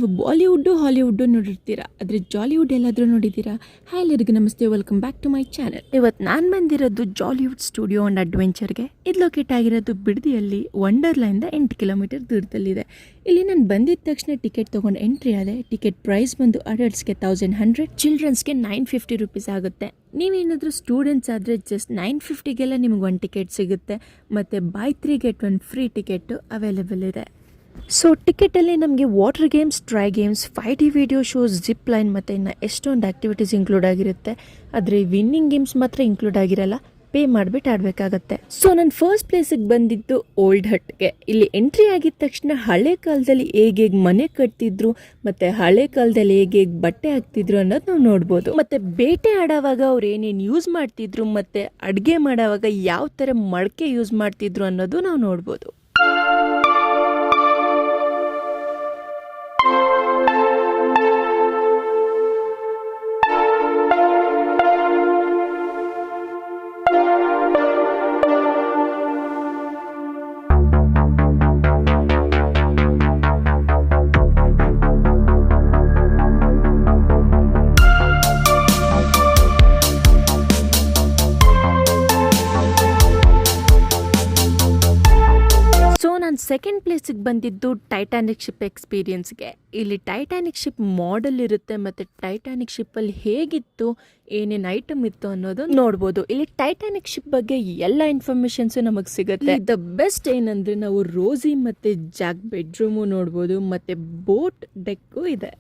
ನೀವು Bollywood Hollywood ನೋಡಿರ್ತೀರಾ, ಆದರೆ ಜಾಲಿವುಡ್ ಎಲ್ಲಾದರೂ ನೋಡಿದ್ದೀರಾ? ಹಾಯ್ ಎಲ್ಲರಿಗೂ ನಮಸ್ತೆ, welcome back to my channel. ಇವತ್ತು ನಾನು ಬಂದಿರೋದು ಜಾಲಿವುಡ್ ಸ್ಟುಡಿಯೋ ಆ್ಯಂಡ್ ಅಡ್ವೆಂಚರ್ಗೆ. ಇದು ಲೊಕೇಟ್ ಆಗಿರೋದು ಬಿಡದಿಯಲ್ಲಿ ವಂಡರ್ಲ್ಯಾಂಡ್ 8 ಕಿಲೋಮೀಟರ್ ದೂರದಲ್ಲಿದೆ. ಇಲ್ಲಿ ನಾನು ಬಂದಿದ್ದ ತಕ್ಷಣ ಟಿಕೆಟ್ ತೊಗೊಂಡು ಎಂಟ್ರಿ ಆದೆ. ಟಿಕೆಟ್ ಪ್ರೈಸ್ ಬಂದು ಅಡಲ್ಟ್ಸ್ಗೆ 1100, ಚಿಲ್ಡ್ರನ್ಸ್ಗೆ 950 ರುಪೀಸ್ ಆಗುತ್ತೆ. ನೀವೇನಾದರೂ ಸ್ಟೂಡೆಂಟ್ಸ್ ಆದರೆ ಜಸ್ಟ್ 950ಗೆಲ್ಲ ನಿಮಗೆ ಒಂದು ಟಿಕೆಟ್ ಸಿಗುತ್ತೆ. ಮತ್ತು by 3 get 1 free ticket available ಇದೆ. ಸೊ ಟಿಕೆಟಲ್ಲಿ ನಮಗೆ water games, try games, 5D video shows, zip line ಮತ್ತು ಇನ್ನು ಎಷ್ಟೊಂದು ಆ್ಯಕ್ಟಿವಿಟೀಸ್ ಇನ್ಕ್ಲೂಡ್ ಆಗಿರುತ್ತೆ. ಆದರೆ ವಿನ್ನಿಂಗ್ ಗೇಮ್ಸ್ ಮಾತ್ರ ಇನ್ಕ್ಲೂಡ್ ಆಗಿರಲ್ಲ, ಪೇ ಮಾಡಿಬಿಟ್ಟು ಆಡಬೇಕಾಗತ್ತೆ. ಸೊ ನಾನು ಫಸ್ಟ್ ಪ್ಲೇಸಿಗೆ ಬಂದಿದ್ದು ಓಲ್ಡ್ ಹಟ್ಗೆ. ಇಲ್ಲಿ ಎಂಟ್ರಿ ಆಗಿದ ತಕ್ಷಣ ಹಳೆ ಕಾಲದಲ್ಲಿ ಹೇಗೆ ಮನೆ ಕಟ್ತಿದ್ರು ಮತ್ತು ಹಳೆ ಕಾಲದಲ್ಲಿ ಹೇಗೆ ಬಟ್ಟೆ ಹಾಕ್ತಿದ್ರು ಅನ್ನೋದು ನಾವು ನೋಡ್ಬೋದು. ಮತ್ತು ಬೇಟೆ ಆಡೋವಾಗ ಅವ್ರು ಏನೇನು ಯೂಸ್ ಮಾಡ್ತಿದ್ರು ಮತ್ತು ಅಡುಗೆ ಮಾಡೋವಾಗ ಯಾವ ಥರ ಮಡಕೆ ಯೂಸ್ ಮಾಡ್ತಿದ್ರು ಅನ್ನೋದು ನಾವು ನೋಡ್ಬೋದು. ಸೆಕೆಂಡ್ ಪ್ಲೇಸಿಗೆ ಬಂದಿದ್ದು ಟೈಟಾನಿಕ್ ಶಿಪ್ ಎಕ್ಸ್ಪೀರಿಯನ್ಸ್ಗೆ. ಇಲ್ಲಿ ಟೈಟಾನಿಕ್ ಶಿಪ್ ಮಾಡೆಲ್ ಇರುತ್ತೆ ಮತ್ತು ಟೈಟಾನಿಕ್ ಶಿಪ್ಪಲ್ಲಿ ಹೇಗಿತ್ತು, ಏನೇನು ಐಟಮ್ ಇತ್ತು ಅನ್ನೋದು ನೋಡ್ಬೋದು. ಇಲ್ಲಿ ಟೈಟಾನಿಕ್ ಶಿಪ್ ಬಗ್ಗೆ ಎಲ್ಲ ಇನ್ಫಾರ್ಮೇಷನ್ಸು ನಮಗೆ ಸಿಗುತ್ತೆ. ದ ಬೆಸ್ಟ್ ಏನಂದರೆ ನಾವು ರೋಸಿ ಮತ್ತು ಜಾಕ್ ಬೆಡ್ರೂಮು ನೋಡ್ಬೋದು ಮತ್ತು ಬೋಟ್ ಡೆಕ್ಕು ಇದೆ.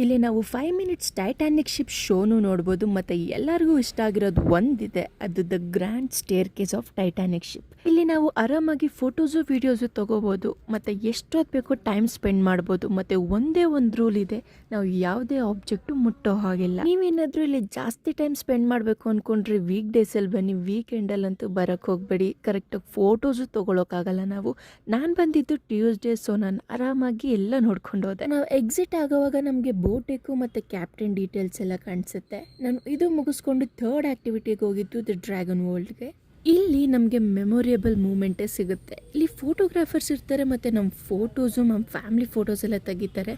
ಇಲ್ಲಿ ನಾವು 5 minutes ಟೈಟಾನಿಕ್ ಶಿಪ್ ಶೋನು ನೋಡ್ಬೋದು. ಮತ್ತು ಎಲ್ಲರಿಗೂ ಇಷ್ಟ ಆಗಿರೋದು ಒಂದಿದೆ, ಅದು the grand stair case of Titanic ship. ಇಲ್ಲಿ ನಾವು ಆರಾಮಾಗಿ ಫೋಟೋಸು ವಿಡಿಯೋಸು ತೊಗೋಬೋದು ಮತ್ತು ಎಷ್ಟೊತ್ತು ಬೇಕೋ ಟೈಮ್ ಸ್ಪೆಂಡ್ ಮಾಡ್ಬೋದು. ಮತ್ತು ಒಂದೇ ಒಂದು ರೂಲ್ ಇದೆ, ನಾವು ಯಾವುದೇ ಆಬ್ಜೆಕ್ಟು ಮುಟ್ಟೋ ಹಾಗಿಲ್ಲ. ನೀವೇನಾದರೂ ಇಲ್ಲಿ ಜಾಸ್ತಿ ಟೈಮ್ ಸ್ಪೆಂಡ್ ಮಾಡಬೇಕು ಅಂದ್ಕೊಂಡ್ರೆ ವೀಕ್ ಡೇಸಲ್ಲಿ ಬನ್ನಿ, ವೀಕೆಂಡಲ್ಲಂತೂ ಬರೋಕ್ಕೆ ಹೋಗಬೇಡಿ. ಕರೆಕ್ಟಾಗಿ ಫೋಟೋಸು ತೊಗೊಳಕ್ಕಾಗಲ್ಲ. ನಾನು ಬಂದಿದ್ದು ಟ್ಯೂಸ್ಡೇ, ಸೊ ನಾನು ಆರಾಮಾಗಿ ಎಲ್ಲ ನೋಡ್ಕೊಂಡು ಹೋದೆ. ನಾವು ಎಕ್ಸಿಟ್ ಆಗೋವಾಗ ನಮಗೆ ಬೋಟೆಕ್ಕು ಮತ್ತು ಕ್ಯಾಪ್ಟನ್ ಡೀಟೇಲ್ಸ್ ಎಲ್ಲ ಕಾಣಿಸುತ್ತೆ. ನಾನು ಇದು ಮುಗಿಸ್ಕೊಂಡು ಥರ್ಡ್ ಆ್ಯಕ್ಟಿವಿಟಿಗೆ ಹೋಗಿದ್ದು ದ ಡ್ರ್ಯಾಗನ್ ವರ್ಲ್ಡ್ಗೆ. ಇಲ್ಲಿ ನಮಗೆ ಮೆಮೊರೇಬಲ್ ಮೂಮೆಂಟೇ ಸಿಗುತ್ತೆ. ಇಲ್ಲಿ ಫೋಟೋಗ್ರಾಫರ್ಸ್ ಇರ್ತಾರೆ ಮತ್ತು ನಮ್ಮ ಫೋಟೋಸು, ನಮ್ಮ ಫ್ಯಾಮಿಲಿ ಫೋಟೋಸ್ ಎಲ್ಲ ತೆಗಿತಾರೆ.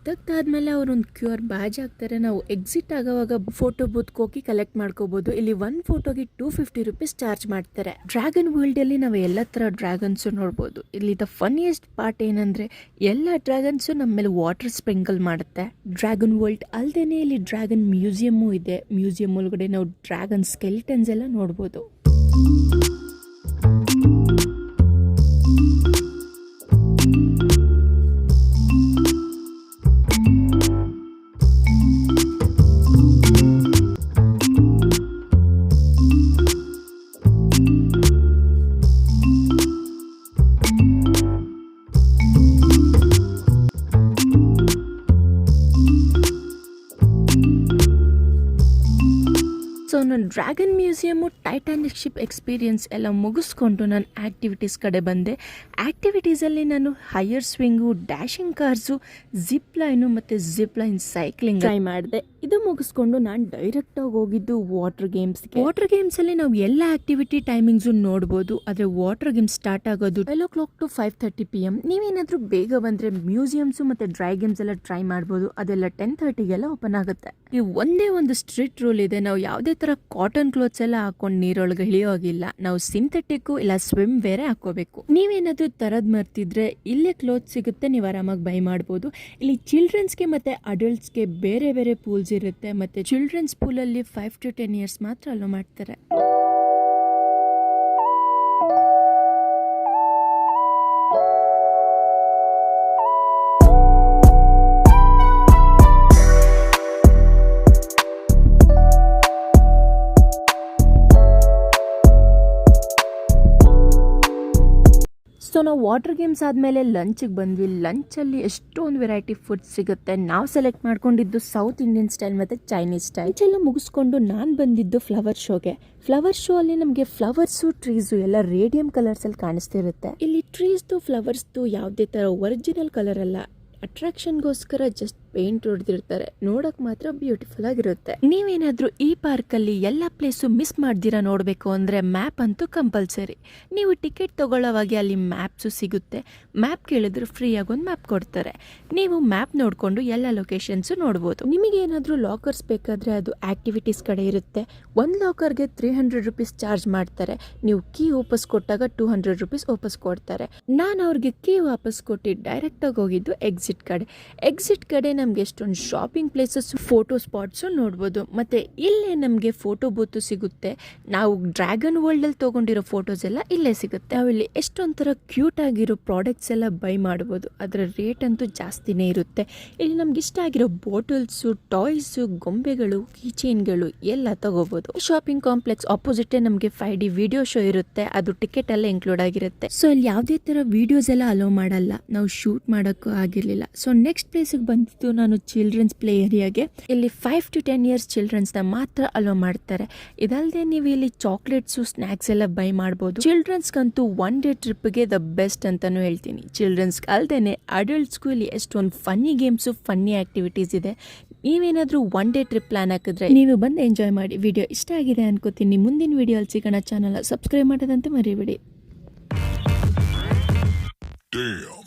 ತೆಗ್ದಾದ್ಮೇಲೆ ಅವರೊಂದು QR ಬ್ಯಾಜ್ ಹಾಕ್ತಾರೆ. ನಾವು ಎಕ್ಸಿಟ್ ಆಗೋವಾಗ ಫೋಟೋ ಬೂತ್ಗೆ ಹೋಗಿ ಕಲೆಕ್ಟ್ ಮಾಡ್ಕೋಬೋದು. ಇಲ್ಲಿ 1 ಫೋಟೋಗೆ 250 ರುಪೀಸ್ ಚಾರ್ಜ್ ಮಾಡ್ತಾರೆ. ಡ್ರ್ಯಾಗನ್ ವರ್ಲ್ಡಲ್ಲಿ ನಾವು ಎಲ್ಲ ಥರ ಡ್ರ್ಯಾಗನ್ಸು ನೋಡ್ಬೋದು. ಇಲ್ಲಿ ದ ಫನ್ನಿಯೆಸ್ಟ್ ಪಾರ್ಟ್ ಏನಂದರೆ ಎಲ್ಲ ಡ್ರ್ಯಾಗನ್ಸು ನಮ್ಮ ಮೇಲೆ ವಾಟರ್ ಸ್ಪ್ರಿಂಕಲ್ ಮಾಡುತ್ತೆ. ಡ್ರ್ಯಾಗನ್ ವರ್ಲ್ಡ್ ಅಲ್ಲದೆ ಇಲ್ಲಿ ಡ್ರ್ಯಾಗನ್ ಮ್ಯೂಸಿಯಮ್ಮು ಇದೆ. ಮ್ಯೂಸಿಯಮ್ ಒಳಗಡೆ ನಾವು ಡ್ರ್ಯಾಗನ್ ಸ್ಕೆಲಿಟನ್ಸ್ ಎಲ್ಲ ನೋಡ್ಬೋದು. ಸೊ ನಾನು dragon museum, Titanic ship experience ಎಲ್ಲ ಮುಗಿಸ್ಕೊಂಡು ನಾನು ಆ್ಯಕ್ಟಿವಿಟೀಸ್ ಕಡೆ ಬಂದೆ. ಆ್ಯಕ್ಟಿವಿಟೀಸಲ್ಲಿ ನಾನು higher swing, dashing cars, zip line ಮತ್ತು ಜಿಪ್ ಲೈನ್ ಸೈಕ್ಲಿಂಗ್ ಟ್ರೈ ಮಾಡಿದೆ. ಇದು ಮುಗಿಸ್ಕೊಂಡು ನಾನು ಡೈರೆಕ್ಟಾಗಿ ಹೋಗಿದ್ದು ವಾಟರ್ ಗೇಮ್ಸ್ಗೆ. ವಾಟರ್ ಗೇಮ್ಸಲ್ಲಿ ನಾವು ಎಲ್ಲ ಆ್ಯಕ್ಟಿವಿಟಿ ಟೈಮಿಂಗ್ಸು ನೋಡ್ಬೋದು. ಆದರೆ ವಾಟರ್ ಗೇಮ್ಸ್ ಸ್ಟಾರ್ಟ್ ಆಗೋದು 12 o'clock to 5:30 PM. ನೀವೇನಾದರೂ ಬೇಗ ಬಂದರೆ ಮ್ಯೂಸಿಯಮ್ಸು ಮತ್ತು ಡ್ರೈ ಗೇಮ್ಸ್ ಎಲ್ಲ ಟ್ರೈ ಮಾಡ್ಬೋದು. ಅದೆಲ್ಲ 10:30ಗೆಲ್ಲ ಓಪನ್ ಆಗುತ್ತೆ. ಈ ಒಂದೇ ಒಂದು ಸ್ಟ್ರಿಕ್ಟ್ ರೂಲ್ ಇದೆ, ನಾವು ಯಾವುದೇ ಥರ ಕಾಟನ್ ಕ್ಲೋತ್ಸ್ ಎಲ್ಲ ಹಾಕೊಂಡು ನೀರೊಳಗೆ ಇಳಿಯೋಗಿಲ್ಲ. ನಾವು ಸಿಂಥೆಟಿಕ್ಕು ಇಲ್ಲ ಸ್ವಿಮ್ ವೇರೆ ಹಾಕೋಬೇಕು. ನೀವೇನಾದರೂ ತರದ್ ಮರ್ತಿದ್ರೆ ಇಲ್ಲೇ ಕ್ಲೋತ್ ಸಿಗುತ್ತೆ, ನೀವು ಆರಾಮಾಗಿ ಬೈ ಮಾಡ್ಬೋದು. ಇಲ್ಲಿ ಚಿಲ್ಡ್ರನ್ಸ್ಗೆ ಮತ್ತು ಅಡಲ್ಟ್ಸ್ಗೆ ಬೇರೆ ಬೇರೆ ಪೂಲ್ಸ್ ಇರುತ್ತೆ. ಮತ್ತು ಚಿಲ್ಡ್ರನ್ಸ್ ಪೂಲಲ್ಲಿ 5 to 10 years ಮಾತ್ರ ಅಲೋ ಮಾಡ್ತಾರೆ. ನಾವು ವಾಟರ್ ಗೇಮ್ಸ್ ಆದಮೇಲೆ ಲಂಚಿಗೆ ಬಂದ್ವಿ. ಲಂಚಲ್ಲಿ ಎಷ್ಟೊಂದು ವೆರೈಟಿ ಫುಡ್ ಸಿಗುತ್ತೆ. ನಾವು ಸೆಲೆಕ್ಟ್ ಮಾಡ್ಕೊಂಡಿದ್ದು ಸೌತ್ ಇಂಡಿಯನ್ ಸ್ಟೈಲ್ ಮತ್ತು ಚೈನೀಸ್ ಸ್ಟೈಲ್. ಎಲ್ಲ ಮುಗಿಸ್ಕೊಂಡು ನಾನು ಬಂದಿದ್ದು ಫ್ಲವರ್ ಶೋಗೆ. ಫ್ಲವರ್ ಶೋ ಅಲ್ಲಿ ನಮಗೆ ಫ್ಲವರ್ಸು ಟ್ರೀಸು ಎಲ್ಲ ರೇಡಿಯಂ ಕಲರ್ಸಲ್ಲಿ ಕಾಣಿಸ್ತಿರುತ್ತೆ. ಇಲ್ಲಿ ಟ್ರೀಸ್ದು ಫ್ಲವರ್ಸ್ದು ಯಾವುದೇ ಥರ ಒರಿಜಿನಲ್ ಕಲರ್ ಅಲ್ಲ, ಅಟ್ರಾಕ್ಷನ್ಗೋಸ್ಕರ ಜಸ್ಟ್ ಪೇಂಟ್ ಹೊಡೆದಿರ್ತಾರೆ. ನೋಡಕ್ ಮಾತ್ರ ಬ್ಯೂಟಿಫುಲ್ ಆಗಿರುತ್ತೆ. ನೀವೇನಾದ್ರೂ ಈ ಪಾರ್ಕಲ್ಲಿ ಎಲ್ಲ ಪ್ಲೇಸು ಮಿಸ್ ಮಾಡ್ದಿರಾ ನೋಡಬೇಕು ಅಂದರೆ ಮ್ಯಾಪ್ ಅಂತೂ ಕಂಪಲ್ಸರಿ. ನೀವು ಟಿಕೆಟ್ ತಗೊಳ್ಳೋವಾಗೆ ಅಲ್ಲಿ ಮ್ಯಾಪ್ಸು ಸಿಗುತ್ತೆ. ಮ್ಯಾಪ್ ಕೇಳಿದ್ರೆ ಫ್ರೀಯಾಗಿ ಒಂದು ಮ್ಯಾಪ್ ಕೊಡ್ತಾರೆ. ನೀವು ಮ್ಯಾಪ್ ನೋಡಿಕೊಂಡು ಎಲ್ಲ ಲೊಕೇಶನ್ಸು ನೋಡ್ಬೋದು. ನಿಮಗೇನಾದರೂ ಲಾಕರ್ಸ್ ಬೇಕಾದರೆ ಅದು ಆ್ಯಕ್ಟಿವಿಟೀಸ್ ಕಡೆ ಇರುತ್ತೆ. ಒಂದು ಲಾಕರ್ಗೆ 300 ರುಪೀಸ್ ಚಾರ್ಜ್ ಮಾಡ್ತಾರೆ. ನೀವು ಕೀ ವಾಪಸ್ ಕೊಟ್ಟಾಗ 200 ರುಪೀಸ್ ವಾಪಸ್ ಕೊಡ್ತಾರೆ. ನಾನು ಅವ್ರಿಗೆ ಕೀ ವಾಪಸ್ ಕೊಟ್ಟು ಡೈರೆಕ್ಟಾಗಿ ಹೋಗಿದ್ದು ಎಕ್ಸಿಟ್ ಕಡೆ ನಮಗೆ ಎಷ್ಟೊಂದು ಶಾಪಿಂಗ್ ಪ್ಲೇಸಸ್, ಫೋಟೋ ಸ್ಪಾಟ್ಸು ನೋಡ್ಬೋದು. ಮತ್ತು ಇಲ್ಲೇ ನಮಗೆ ಫೋಟೋ ಬೂತು ಸಿಗುತ್ತೆ. ನಾವು ಡ್ರ್ಯಾಗನ್ ವರ್ಲ್ಡಲ್ಲಿ ತೊಗೊಂಡಿರೋ ಫೋಟೋಸ್ ಎಲ್ಲ ಇಲ್ಲೇ ಸಿಗುತ್ತೆ. ನಾವಿಲ್ಲಿ ಎಷ್ಟೊಂಥರ ಕ್ಯೂಟ್ ಆಗಿರೋ ಪ್ರಾಡಕ್ಟ್ಸ್ ಎಲ್ಲ ಬೈ ಮಾಡ್ಬೋದು. ಅದರ ರೇಟ್ ಅಂತೂ ಜಾಸ್ತಿನೇ ಇರುತ್ತೆ. ಇಲ್ಲಿ ನಮ್ಗೆ ಇಷ್ಟ ಆಗಿರೋ ಬಾಟಲ್ಸು, ಟಾಯ್ಸು, ಗೊಂಬೆಗಳು, ಕೀಚೈನ್ಗಳು ಎಲ್ಲ ತಗೋಬೋದು. ಶಾಪಿಂಗ್ ಕಾಂಪ್ಲೆಕ್ಸ್ ಆಪೋಸಿಟೇ ನಮಗೆ 5D ವಿಡಿಯೋ ಶೋ ಇರುತ್ತೆ. ಅದು ಟಿಕೆಟ್ ಎಲ್ಲ ಇನ್ಕ್ಲೂಡ್ ಆಗಿರುತ್ತೆ. ಸೊ ಇಲ್ಲಿ ಯಾವುದೇ ಥರ ವಿಡಿಯೋಸ್ ಎಲ್ಲ ಅಲೋ ಮಾಡಲ್ಲ. ನಾವು ಶೂಟ್ ಮಾಡೋಕ್ಕೂ ಆಗಿರಲಿಲ್ಲ. ಸೊ ನೆಕ್ಸ್ಟ್ ಪ್ಲೇಸಿಗೆ ಬಂದಿದ್ದು ನಾನು ಚಿಲ್ಡ್ರನ್ಸ್ ಪ್ಲೇ ಏರಿಯಾಗೆ. ಇಲ್ಲಿ 5 to 10 ಇಯರ್ಸ್ ಚಿಲ್ಡ್ರನ್ಸ್ನ ಮಾತ್ರ ಅಲೋ ಮಾಡ್ತಾರೆ. ಇದಲ್ಲದೆ ನೀವು ಇಲ್ಲಿ ಚಾಕ್ಲೇಟ್ಸು, ಸ್ನ್ಯಾಕ್ಸ್ ಎಲ್ಲ ಬೈ ಮಾಡ್ಬೋದು. ಚಿಲ್ಡ್ರನ್ಸ್ಗಂತೂ 1 day ಟ್ರಿಪ್ಗೆ ದ ಬೆಸ್ಟ್ ಅಂತಾನು ಹೇಳ್ತೀನಿ. ಚಿಲ್ಡ್ರನ್ಸ್ಗೆ ಅಲ್ಲದೆ ಅಡಲ್ಟ್ಸ್ಗೂ ಇಲ್ಲಿ ಎಷ್ಟೊಂದು ಫನ್ನಿ ಗೇಮ್ಸು, ಫನ್ನಿ ಆ್ಯಕ್ಟಿವಿಟೀಸ್ ಇದೆ. ನೀವೇನಾದರೂ 1 day ಟ್ರಿಪ್ ಪ್ಲಾನ್ ಹಾಕಿದ್ರೆ ನೀವು ಬಂದು ಎಂಜಾಯ್ ಮಾಡಿ. ವಿಡಿಯೋ ಇಷ್ಟ ಆಗಿದೆ ಅನ್ಕೋತೀನಿ. ಮುಂದಿನ ವಿಡಿಯೋ ಅಲ್ಲಿ ಸಿಗೋಣ. ಚಾನಲ್ ಸಬ್ಸ್ಕ್ರೈಬ್ ಮಾಡೋದಂತೆ ಮರಿಬೇಡಿ. Damn.